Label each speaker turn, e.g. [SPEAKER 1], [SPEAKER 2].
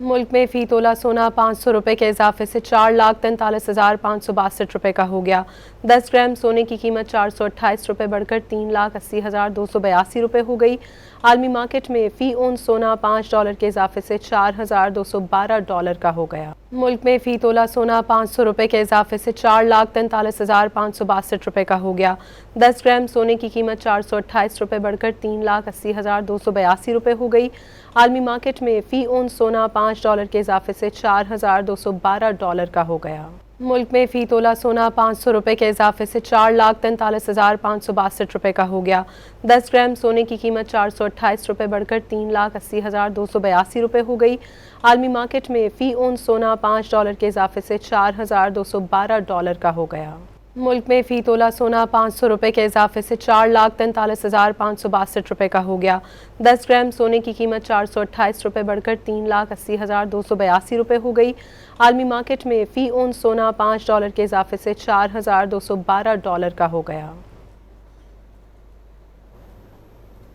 [SPEAKER 1] मुल्क में फी तोला सोना 500 रुपये के इजाफे से 4,43,562 रुपये का हो गया। 10 ग्राम सोने की कीमत 428 रुपये बढ़कर 3,80,282 रुपये हो गई। आलमी मार्केट में फी ओन सोना $5 के इजाफे से 4,212 डॉलर का हो गया। मुल्क में फी तोला सोना 500 रुपये के इजाफे से 4,43,562 रुपये का हो गया। 10 ग्राम सोने की कीमत 428 रुपये बढ़कर 3,80,282 रुपये हो गई। आलमी मार्केट में फी ओन सोना $5 के इजाफे से 4,212 डॉलर का हो गया। मुल्क में फी तोला सोना 500 रुपये के इजाफे से 4,43,562 रुपये का हो गया। 10 ग्राम सोने की कीमत 428 रुपये बढ़कर 3,80,282 रुपये हो गई। आलमी मार्केट में फी ओन सोना $5 के इजाफे से 4,212 डॉलर का हो गया। मुल्क में फी तोला सोना 500 रुपये के इजाफे से 4,43,562 रुपये का हो गया। 10 ग्राम सोने की कीमत 428 रुपये बढ़कर 3,80,282 रुपये हो गई। आलमी मार्केट में फी ओन सोना $5 के इजाफे से 4,212 डॉलर का हो गया।